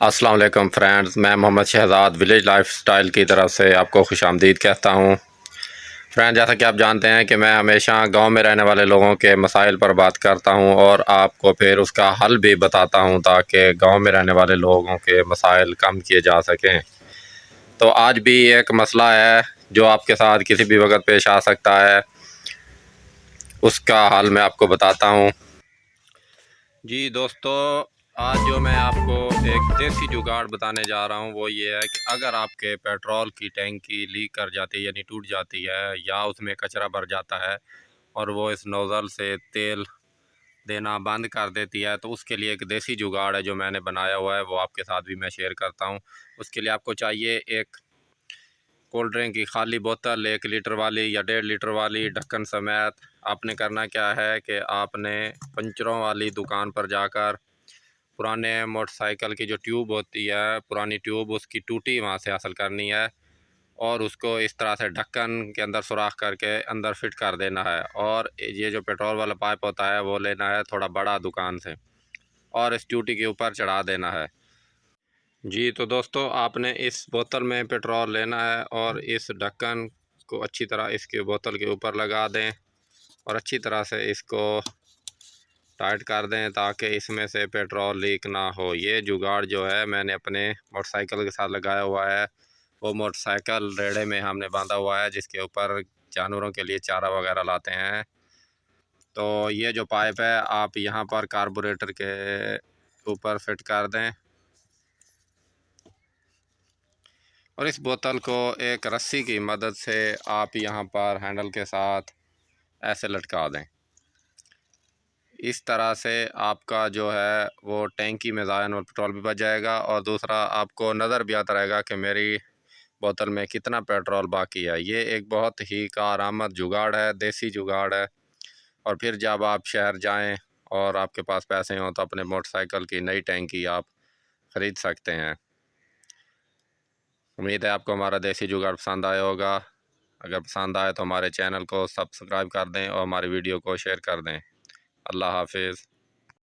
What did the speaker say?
अस्सलाम वालेकुम फ्रेंड्स, मैं मोहम्मद शहज़ाद विलेज लाइफस्टाइल की तरफ से आपको खुशामदीद कहता हूँ। फ्रेंड, जैसा कि आप जानते हैं कि मैं हमेशा गांव में रहने वाले लोगों के मसाइल पर बात करता हूं और आपको फिर उसका हल भी बताता हूं ताकि गांव में रहने वाले लोगों के मसाइल कम किए जा सकें। तो आज भी एक मसला है जो आपके साथ किसी भी वक्त पेश आ सकता है, उसका हल मैं आपको बताता हूं। जी दोस्तों, आज जो मैं आपको एक देसी जुगाड़ बताने जा रहा हूँ वो ये है कि अगर आपके पेट्रोल की टैंकी लीक कर जाती है यानी टूट जाती है या उसमें कचरा भर जाता है और वो इस नोज़ल से तेल देना बंद कर देती है, तो उसके लिए एक देसी जुगाड़ है जो मैंने बनाया हुआ है, वो आपके साथ भी मैं शेयर करता हूँ। उसके लिए आपको चाहिए एक कोल्ड ड्रिंक की खाली बोतल, 1 लीटर वाली या 1.5 लीटर वाली, ढक्कन समेत। आपने करना क्या है कि आपने पंचरों वाली दुकान पर जाकर पुराने मोटरसाइकिल की जो ट्यूब होती है, पुरानी ट्यूब, उसकी टूटी वहाँ से हासिल करनी है और उसको इस तरह से ढक्कन के अंदर सुराख करके अंदर फिट कर देना है। और ये जो पेट्रोल वाला पाइप होता है वो लेना है थोड़ा बड़ा दुकान से और इस ट्यूटी के ऊपर चढ़ा देना है। जी तो दोस्तों, आपने इस बोतल में पेट्रोल लेना है और इस ढक्कन को अच्छी तरह इसके बोतल के ऊपर लगा दें और अच्छी तरह से इसको टाइट कर दें ताकि इसमें से पेट्रोल लीक ना हो। ये जुगाड़ जो है मैंने अपने मोटरसाइकिल के साथ लगाया हुआ है। वो मोटरसाइकिल रेड़े में हमने बांधा हुआ है जिसके ऊपर जानवरों के लिए चारा वगैरह लाते हैं। तो ये जो पाइप है आप यहाँ पर कार्बोरेटर के ऊपर फिट कर दें और इस बोतल को एक रस्सी की मदद से आप यहाँ पर हैंडल के साथ ऐसे लटका दें। इस तरह से आपका जो है वो टैंकी में ज़ाया और पेट्रोल भी बच जाएगा और दूसरा आपको नज़र भी आता रहेगा कि मेरी बोतल में कितना पेट्रोल बाकी है। ये एक बहुत ही कारआमद जुगाड़ है, देसी जुगाड़ है। और फिर जब आप शहर जाएं और आपके पास पैसे हों तो अपने मोटरसाइकिल की नई टैंकी आप ख़रीद सकते हैं। उम्मीद है आपको हमारा देसी जुगाड़ पसंद आया होगा। अगर पसंद आए तो हमारे चैनल को सब्सक्राइब कर दें और हमारी वीडियो को शेयर कर दें। अल्लाह हाफिज़।